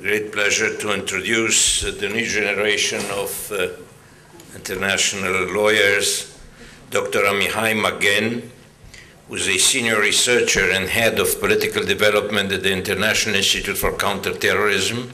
great pleasure to introduce the new generation of international lawyers, Dr. Amichai Magen, who is a senior researcher and head of political development at the International Institute for Counter-Terrorism,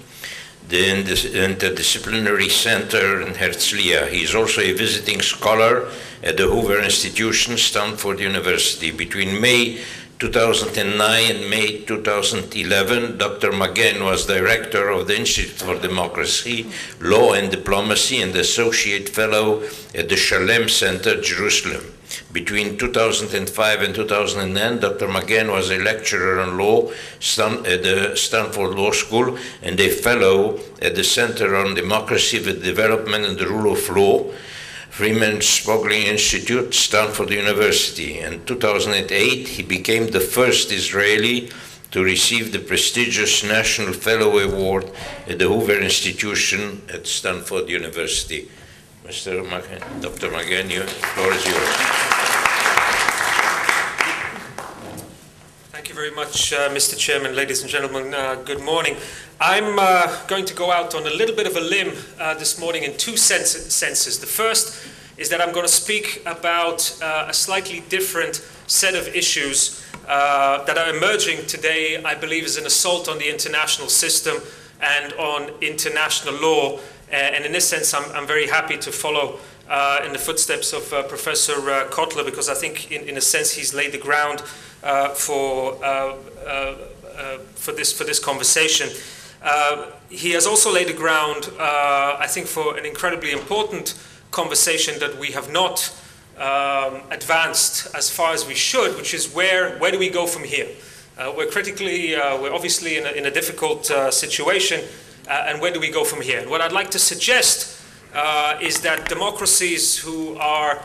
the Interdisciplinary Center in Herzliya. He is also a visiting scholar at the Hoover Institution, Stanford University. Between May 2009 and May 2011, Dr. Magen was director of the Institute for Democracy, Law and Diplomacy and Associate Fellow at the Shalem Center, Jerusalem. Between 2005 and 2010, Dr. Magen was a lecturer on law at the Stanford Law School and a fellow at the Center on Democracy, the Development and the Rule of Law, Freeman Spogling Institute, Stanford University. In 2008, he became the first Israeli to receive the prestigious National Fellow Award at the Hoover Institution at Stanford University. Dr. Magen, the floor is yours. Thank you very much, Mr. Chairman, ladies and gentlemen. Good morning. I'm going to go out on a little bit of a limb this morning in two senses. The first is that I'm going to speak about a slightly different set of issues that are emerging today, I believe, as an assault on the international system and on international law. And in this sense, I'm very happy to follow in the footsteps of Professor Kotler, because I think, in a sense, he's laid the ground for this conversation. He has also laid the ground, I think, for an incredibly important conversation that we have not advanced as far as we should, which is where do we go from here? We're obviously in a difficult situation, and where do we go from here? And what I'd like to suggest is that democracies who are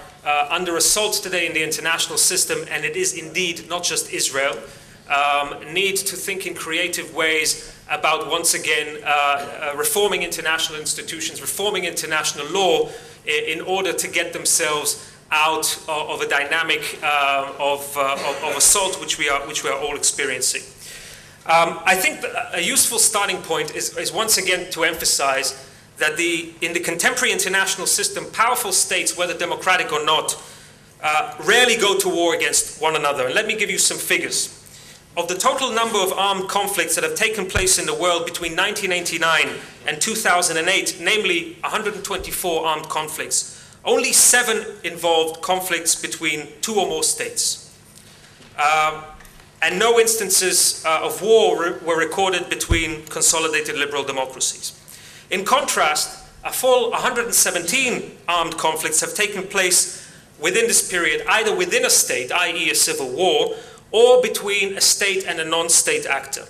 under assault today in the international system, and it is indeed not just Israel, need to think in creative ways about, once again, reforming international institutions, reforming international law in order to get themselves out of a dynamic of assault which we are all experiencing. I think a useful starting point is once again to emphasize that in the contemporary international system, powerful states, whether democratic or not, rarely go to war against one another. And let me give you some figures. Of the total number of armed conflicts that have taken place in the world between 1989 and 2008, namely 124 armed conflicts, only 7 involved conflicts between 2 or more states. And no instances of war were recorded between consolidated liberal democracies. In contrast, a full 117 armed conflicts have taken place within this period, either within a state, i.e. a civil war, or between a state and a non-state actor.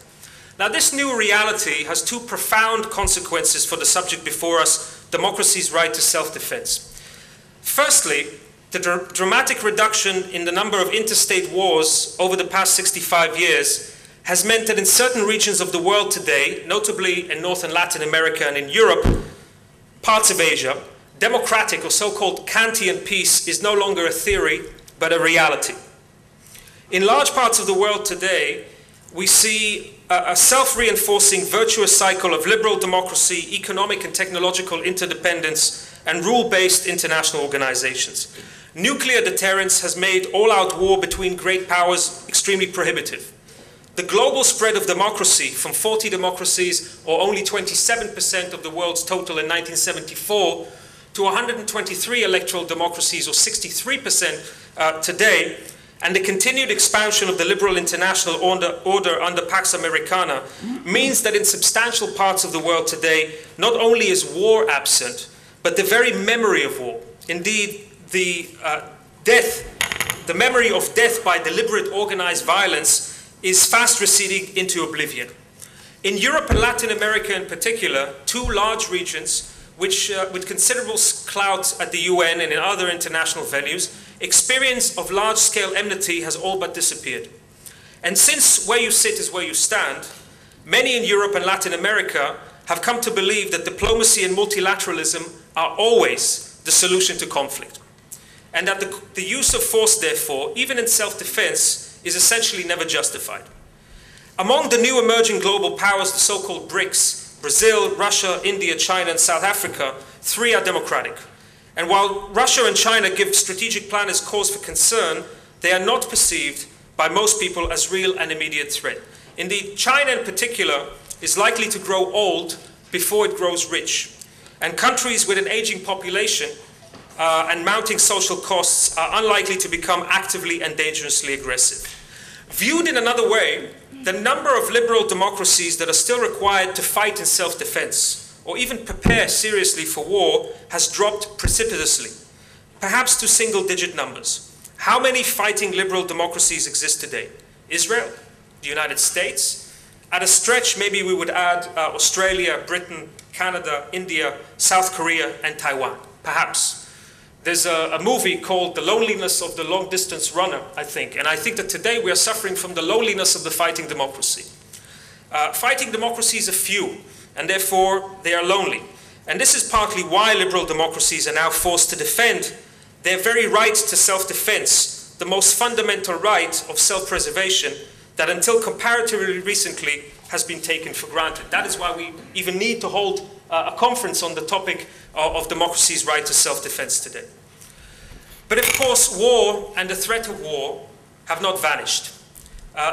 Now, this new reality has 2 profound consequences for the subject before us, democracy's right to self-defense. Firstly, the dramatic reduction in the number of interstate wars over the past 65 years has meant that in certain regions of the world today, notably in North and Latin America and in Europe, parts of Asia, democratic or so-called Kantian peace is no longer a theory, but a reality. In large parts of the world today, we see a self-reinforcing virtuous cycle of liberal democracy, economic and technological interdependence, and rule-based international organizations. Nuclear deterrence has made all-out war between great powers extremely prohibitive. The global spread of democracy from 40 democracies, or only 27% of the world's total in 1974, to 123 electoral democracies, or 63% today, and the continued expansion of the liberal international order under Pax Americana means that in substantial parts of the world today, not only is war absent, but the very memory of war. Indeed, the memory of death by deliberate organized violence is fast receding into oblivion. In Europe and Latin America in particular, 2 large regions which, with considerable clout at the UN and in other international venues, experience of large-scale enmity has all but disappeared. And since where you sit is where you stand, many in Europe and Latin America have come to believe that diplomacy and multilateralism are always the solution to conflict. And that the use of force, therefore, even in self-defense, is essentially never justified. Among the new emerging global powers, the so-called BRICS, Brazil, Russia, India, China, and South Africa, 3 are democratic. And while Russia and China give strategic planners cause for concern, they are not perceived by most people as real and immediate threat. Indeed, China in particular is likely to grow old before it grows rich. And countries with an aging population and mounting social costs are unlikely to become actively and dangerously aggressive. Viewed in another way, the number of liberal democracies that are still required to fight in self-defense or even prepare seriously for war has dropped precipitously, perhaps to single-digit numbers. How many fighting liberal democracies exist today? Israel, the United States. At a stretch, maybe we would add Australia, Britain, Canada, India, South Korea, and Taiwan, perhaps. There's a movie called The Loneliness of the Long-Distance Runner, I think, and I think that today we are suffering from the loneliness of the fighting democracy. Fighting democracies are few, and therefore they are lonely. And this is partly why liberal democracies are now forced to defend their very right to self-defense, the most fundamental right of self-preservation that until comparatively recently has been taken for granted. That is why we even need to hold a conference on the topic of democracy's right to self-defense today. But of course, war and the threat of war have not vanished.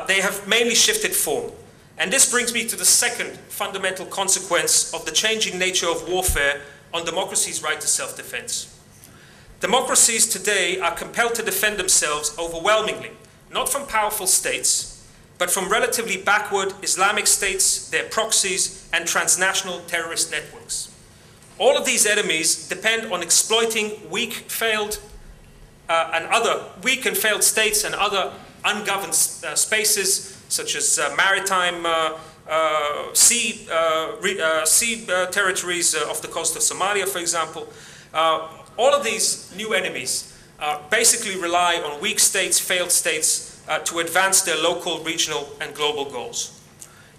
They have mainly shifted form. And this brings me to the second fundamental consequence of the changing nature of warfare on democracy's right to self-defense. Democracies today are compelled to defend themselves overwhelmingly, not from powerful states, but from relatively backward Islamic states, their proxies, and transnational terrorist networks. All of these enemies depend on exploiting weak and failed states and other ungoverned spaces, such as maritime sea territories off the coast of Somalia, for example. All of these new enemies basically rely on weak states, failed states, to advance their local, regional, and global goals.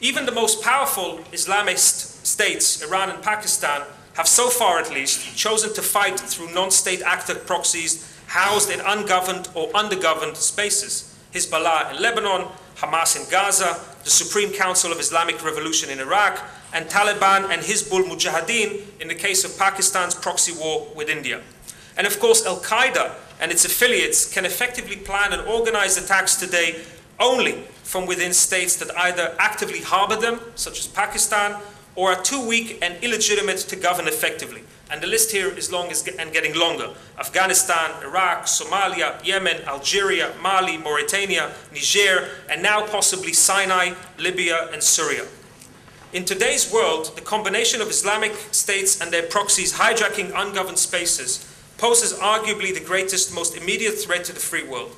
Even the most powerful Islamist states, Iran and Pakistan, have so far at least chosen to fight through non-state actor proxies housed in ungoverned or undergoverned spaces. Hezbollah in Lebanon, Hamas in Gaza, the Supreme Council of Islamic Revolution in Iraq, and Taliban and Hizbul Mujahideen in the case of Pakistan's proxy war with India. And of course, Al-Qaeda and its affiliates can effectively plan and organize attacks today only from within states that either actively harbor them, such as Pakistan, or are too weak and illegitimate to govern effectively. And the list here is long and getting longer. Afghanistan, Iraq, Somalia, Yemen, Algeria, Mali, Mauritania, Niger, and now possibly Sinai, Libya, and Syria. In today's world, the combination of Islamic states and their proxies hijacking ungoverned spaces poses arguably the greatest, most immediate threat to the free world.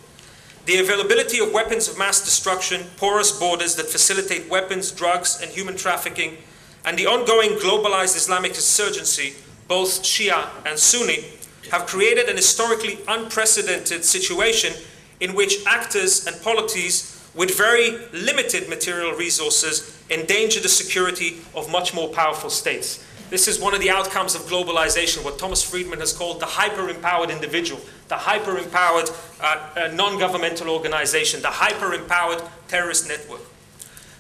The availability of weapons of mass destruction, porous borders that facilitate weapons, drugs, and human trafficking, and the ongoing globalized Islamic insurgency, both Shia and Sunni, have created an historically unprecedented situation in which actors and polities with very limited material resources endanger the security of much more powerful states. This is one of the outcomes of globalization, what Thomas Friedman has called the hyper-empowered individual, the hyper-empowered non-governmental organization, the hyper-empowered terrorist network.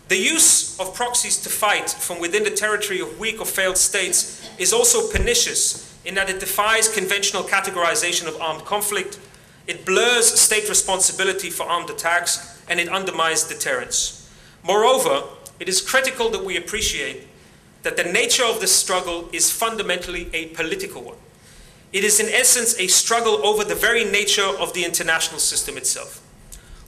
The use of proxies to fight from within the territory of weak or failed states is also pernicious in that it defies conventional categorization of armed conflict, it blurs state responsibility for armed attacks, and it undermines deterrence. Moreover, it is critical that we appreciate that the nature of this struggle is fundamentally a political one. It is in essence a struggle over the very nature of the international system itself.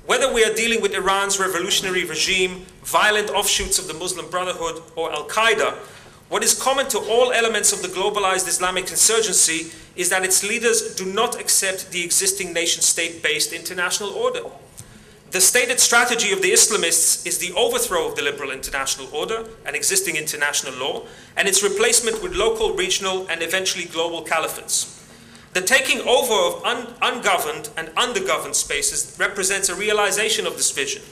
Whether we are dealing with Iran's revolutionary regime, violent offshoots of the Muslim Brotherhood, or Al-Qaeda, what is common to all elements of the globalized Islamic insurgency is that its leaders do not accept the existing nation-state-based international order. The stated strategy of the Islamists is the overthrow of the liberal international order and existing international law, and its replacement with local, regional, and eventually global caliphates. The taking over of ungoverned and undergoverned spaces represents a realization of this vision.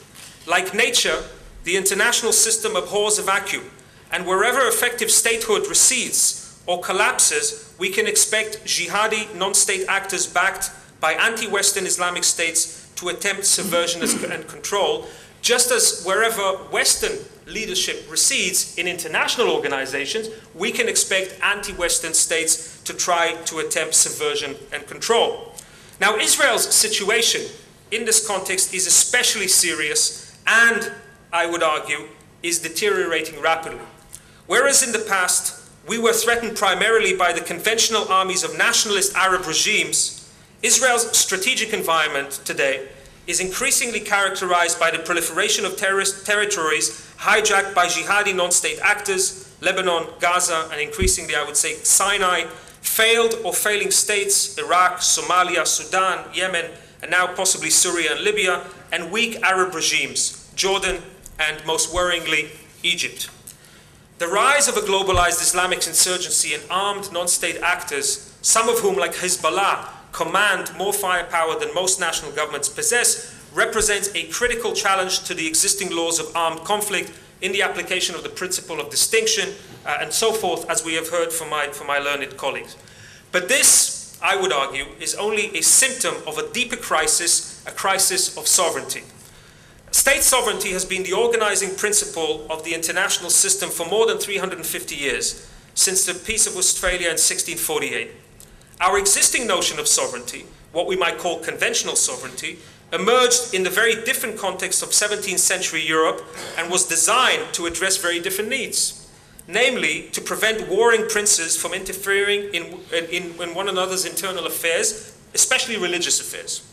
Like nature, the international system abhors a vacuum, and wherever effective statehood recedes or collapses, we can expect jihadi non-state actors backed by anti-Western Islamic states to attempt subversion and control, Just as wherever Western leadership recedes in international organizations, we can expect anti-Western states to try to attempt subversion and control. Now, Israel's situation in this context is especially serious and, I would argue, is deteriorating rapidly. Whereas in the past, we were threatened primarily by the conventional armies of nationalist Arab regimes, Israel's strategic environment today is increasingly characterized by the proliferation of terrorist territories hijacked by jihadi non-state actors, Lebanon, Gaza, and increasingly, I would say, Sinai, failed or failing states, Iraq, Somalia, Sudan, Yemen, and now possibly Syria and Libya, and weak Arab regimes, Jordan, and most worryingly, Egypt. The rise of a globalized Islamic insurgency and armed non-state actors, some of whom, like Hezbollah, command more firepower than most national governments possess, represents a critical challenge to the existing laws of armed conflict in the application of the principle of distinction and so forth, as we have heard from my learned colleagues. But this, I would argue, is only a symptom of a deeper crisis, a crisis of sovereignty. State sovereignty has been the organizing principle of the international system for more than 350 years, since the Peace of Westphalia in 1648. Our existing notion of sovereignty, what we might call conventional sovereignty, emerged in the very different context of 17th century Europe and was designed to address very different needs, namely to prevent warring princes from interfering in one another's internal affairs, especially religious affairs.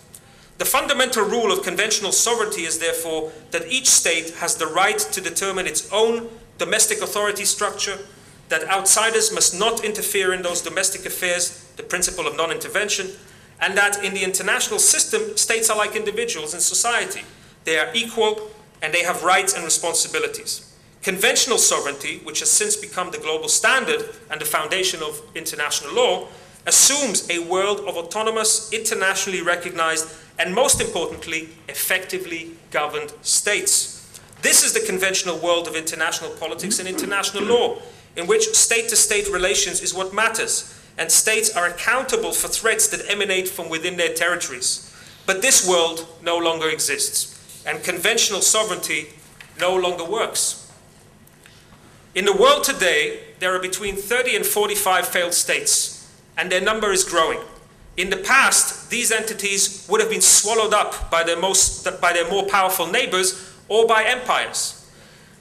The fundamental rule of conventional sovereignty is therefore that each state has the right to determine its own domestic authority structure, that outsiders must not interfere in those domestic affairs, the principle of non-intervention, and that in the international system, states are like individuals in society. They are equal and they have rights and responsibilities. Conventional sovereignty, which has since become the global standard and the foundation of international law, assumes a world of autonomous, internationally recognized, and most importantly, effectively governed states. This is the conventional world of international politics and international law, in which state-to-state relations is what matters, and states are accountable for threats that emanate from within their territories. But this world no longer exists, and conventional sovereignty no longer works. In the world today, there are between 30 and 45 failed states, and their number is growing. In the past, these entities would have been swallowed up by their more powerful neighbors or by empires.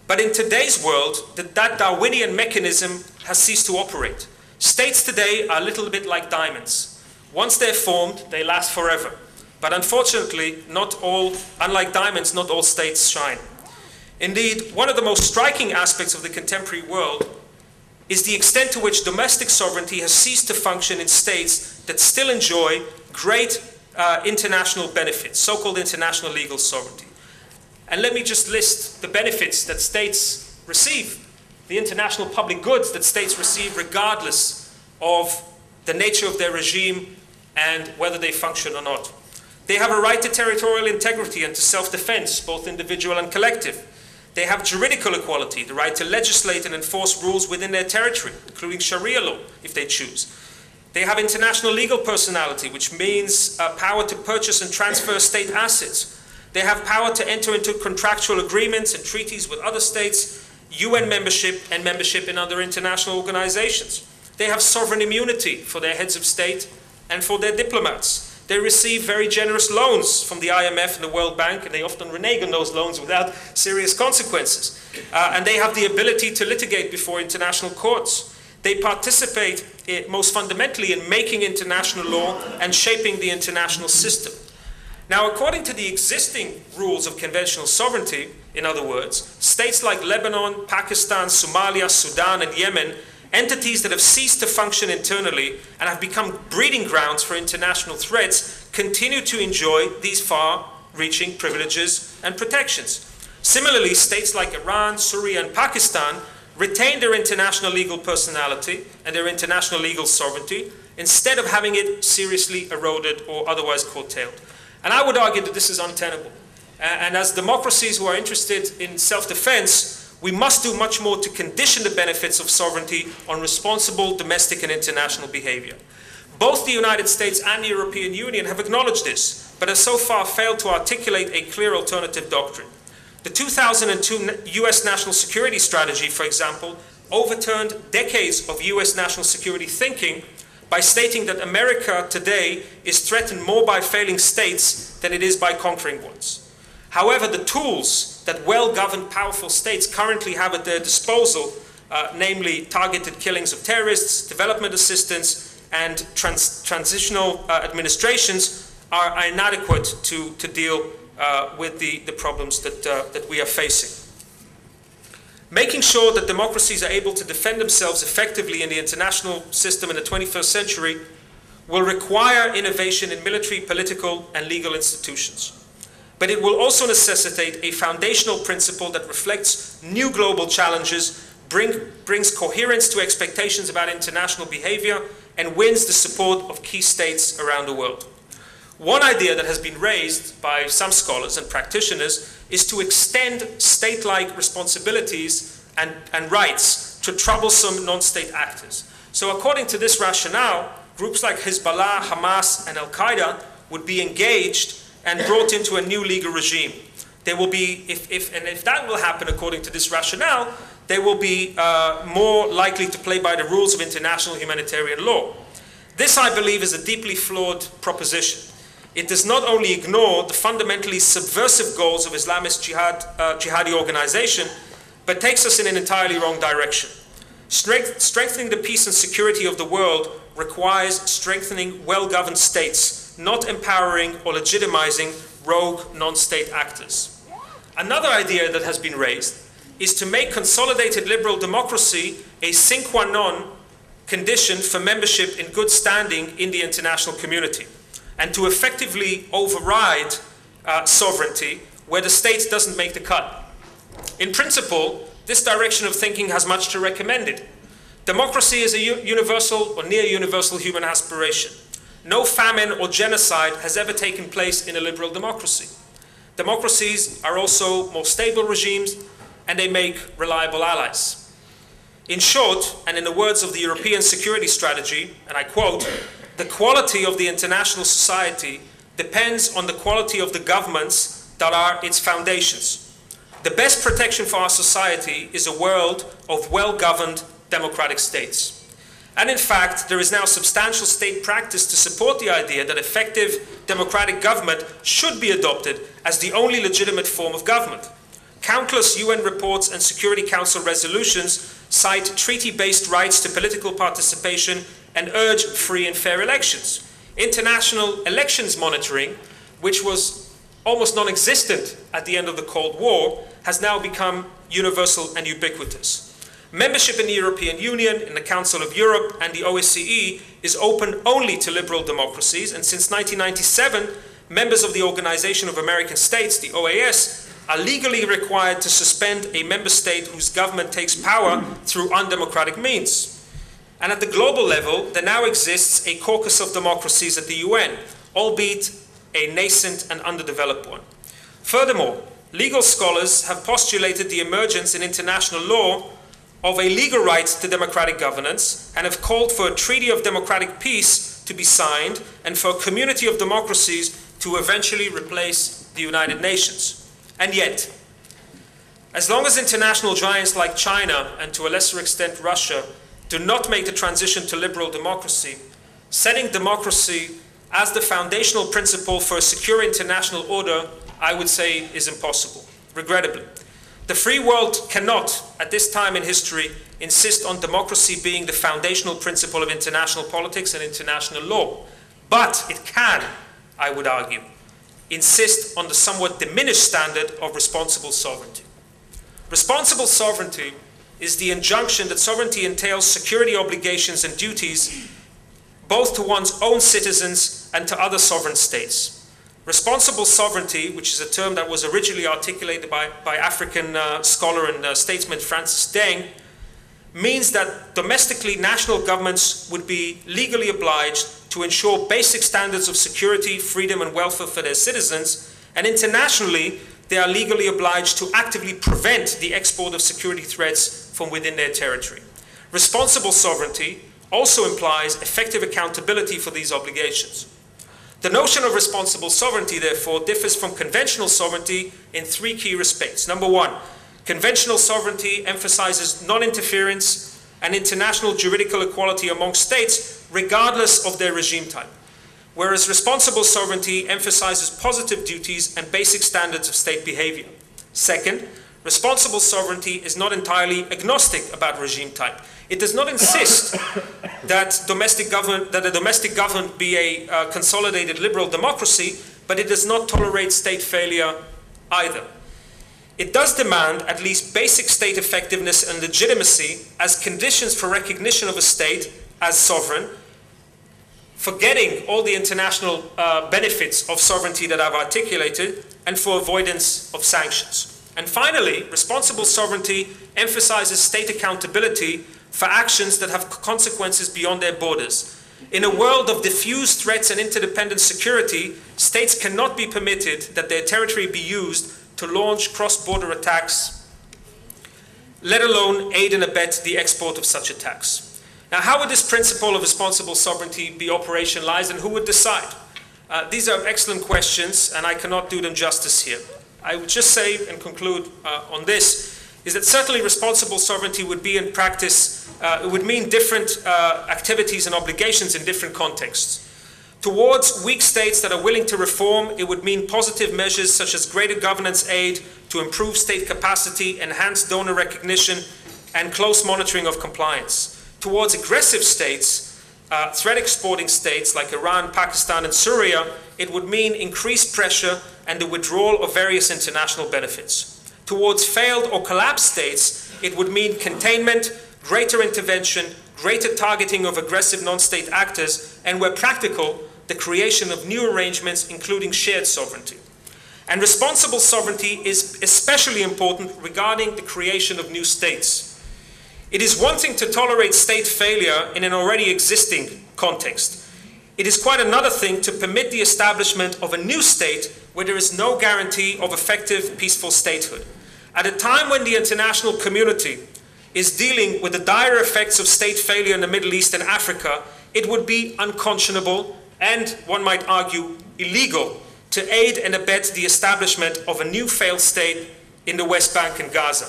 But in today's world, that Darwinian mechanism has ceased to operate. States today are a little bit like diamonds. Once they're formed, they last forever. But unfortunately, unlike diamonds, not all states shine. Indeed, one of the most striking aspects of the contemporary world is the extent to which domestic sovereignty has ceased to function in states that still enjoy great international benefits, so-called international legal sovereignty. And let me just list the benefits that states receive, the international public goods that states receive regardless of the nature of their regime and whether they function or not. They have a right to territorial integrity and to self-defense, both individual and collective. They have juridical equality, the right to legislate and enforce rules within their territory, including Sharia law, if they choose. They have international legal personality, which means power to purchase and transfer state assets. They have power to enter into contractual agreements and treaties with other states, UN membership, and membership in other international organizations. They have sovereign immunity for their heads of state and for their diplomats. They receive very generous loans from the IMF and the World Bank, and they often renege on those loans without serious consequences. And they have the ability to litigate before international courts. They participate most fundamentally in making international law and shaping the international system. Now, according to the existing rules of conventional sovereignty, in other words, states like Lebanon, Pakistan, Somalia, Sudan, and Yemen, entities that have ceased to function internally and have become breeding grounds for international threats, continue to enjoy these far-reaching privileges and protections. Similarly, states like Iran, Syria, and Pakistan retain their international legal personality and their international legal sovereignty instead of having it seriously eroded or otherwise curtailed. And I would argue that this is untenable. And as democracies who are interested in self-defense, we must do much more to condition the benefits of sovereignty on responsible domestic and international behavior. Both the United States and the European Union have acknowledged this, but have so far failed to articulate a clear alternative doctrine. The 2002 US national security strategy, for example, overturned decades of US national security thinking by stating that America today is threatened more by failing states than it is by conquering ones. However, the tools that well-governed, powerful states currently have at their disposal, namely targeted killings of terrorists, development assistance, and transitional administrations, are inadequate to deal with the problems that we are facing. Making sure that democracies are able to defend themselves effectively in the international system in the 21st century will require innovation in military, political, and legal institutions. But it will also necessitate a foundational principle that reflects new global challenges, brings coherence to expectations about international behavior, and wins the support of key states around the world. One idea that has been raised by some scholars and practitioners is to extend state-like responsibilities and rights to troublesome non-state actors. So according to this rationale, groups like Hezbollah, Hamas, and Al-Qaeda would be engaged and brought into a new legal regime. They will be, if that will happen according to this rationale, they will be more likely to play by the rules of international humanitarian law. This, I believe, is a deeply flawed proposition. It does not only ignore the fundamentally subversive goals of Islamist jihadi organization, but takes us in an entirely wrong direction. Strengthening the peace and security of the world requires strengthening well-governed states, not empowering or legitimizing rogue non-state actors. Another idea that has been raised is to make consolidated liberal democracy a sine qua non condition for membership in good standing in the international community, and to effectively override sovereignty where the state doesn't make the cut. In principle, this direction of thinking has much to recommend it. Democracy is a universal or near universal human aspiration. No famine or genocide has ever taken place in a liberal democracy. Democracies are also more stable regimes, and they make reliable allies. In short, and in the words of the European Security Strategy, and I quote, "The quality of the international society depends on the quality of the governments that are its foundations. The best protection for our society is a world of well-governed democratic states." And in fact, there is now substantial state practice to support the idea that effective democratic government should be adopted as the only legitimate form of government. Countless UN reports and Security Council resolutions cite treaty-based rights to political participation and urge free and fair elections. International elections monitoring, which was almost non-existent at the end of the Cold War, has now become universal and ubiquitous. Membership in the European Union, in the Council of Europe, and the OSCE is open only to liberal democracies, and since 1997, members of the Organization of American States, the OAS, are legally required to suspend a member state whose government takes power through undemocratic means. And at the global level, there now exists a caucus of democracies at the UN, albeit a nascent and underdeveloped one. Furthermore, legal scholars have postulated the emergence in international law of a legal right to democratic governance and have called for a treaty of democratic peace to be signed and for a community of democracies to eventually replace the United Nations. And yet, as long as international giants like China and to a lesser extent Russia do not make the transition to liberal democracy, setting democracy as the foundational principle for a secure international order, I would say, is impossible, regrettably. The free world cannot, at this time in history, insist on democracy being the foundational principle of international politics and international law. But it can, I would argue, insist on the somewhat diminished standard of responsible sovereignty. Responsible sovereignty is the injunction that sovereignty entails security obligations and duties both to one's own citizens and to other sovereign states. Responsible sovereignty, which is a term that was originally articulated by African scholar and statesman Francis Deng, means that domestically national governments would be legally obliged to ensure basic standards of security, freedom, and welfare for their citizens, and internationally they are legally obliged to actively prevent the export of security threats from within their territory. Responsible sovereignty also implies effective accountability for these obligations. The notion of responsible sovereignty, therefore, differs from conventional sovereignty in three key respects. Number one, conventional sovereignty emphasizes non-interference and international juridical equality among states, regardless of their regime type, whereas responsible sovereignty emphasizes positive duties and basic standards of state behavior. Second, responsible sovereignty is not entirely agnostic about regime type. It does not insist that a domestic government be a consolidated liberal democracy, but it does not tolerate state failure either. It does demand at least basic state effectiveness and legitimacy as conditions for recognition of a state as sovereign, forgetting all the international benefits of sovereignty that I've articulated, and for avoidance of sanctions. And finally, responsible sovereignty emphasizes state accountability for actions that have consequences beyond their borders. In a world of diffuse threats and interdependent security, states cannot be permitted that their territory be used to launch cross-border attacks, let alone aid and abet the export of such attacks. Now, how would this principle of responsible sovereignty be operationalized, and who would decide? These are excellent questions, and I cannot do them justice here. I would just say and conclude on this, is that certainly responsible sovereignty would be in practice, it would mean different activities and obligations in different contexts. Towards weak states that are willing to reform, it would mean positive measures such as greater governance aid to improve state capacity, enhance donor recognition, and close monitoring of compliance. Towards aggressive states, threat exporting states like Iran, Pakistan, and Syria, it would mean increased pressure and the withdrawal of various international benefits. Towards failed or collapsed states, it would mean containment, greater intervention, greater targeting of aggressive non-state actors, and where practical, the creation of new arrangements, including shared sovereignty. And responsible sovereignty is especially important regarding the creation of new states. It is one thing to tolerate state failure in an already existing context. It is quite another thing to permit the establishment of a new state where there is no guarantee of effective, peaceful statehood. At a time when the international community is dealing with the dire effects of state failure in the Middle East and Africa, it would be unconscionable and, one might argue, illegal to aid and abet the establishment of a new failed state in the West Bank and Gaza.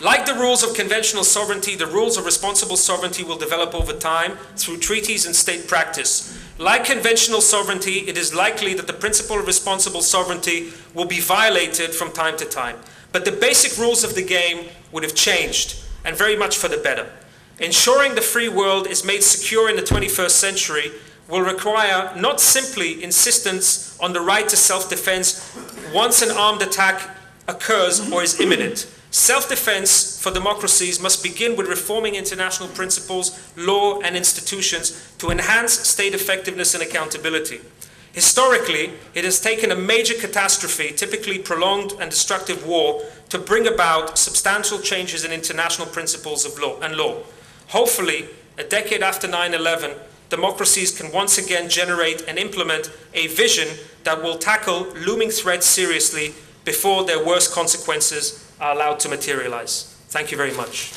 Like the rules of conventional sovereignty, the rules of responsible sovereignty will develop over time through treaties and state practice. Like conventional sovereignty, it is likely that the principle of responsible sovereignty will be violated from time to time. But the basic rules of the game would have changed, and very much for the better. Ensuring the free world is made secure in the 21st century will require not simply insistence on the right to self-defense once an armed attack occurs or is imminent. Self-defense for democracies must begin with reforming international principles, law, and institutions to enhance state effectiveness and accountability. Historically, it has taken a major catastrophe, typically prolonged and destructive war, to bring about substantial changes in international principles of law and law. Hopefully, a decade after 9/11, democracies can once again generate and implement a vision that will tackle looming threats seriously before their worst consequences are allowed to materialize. Thank you very much.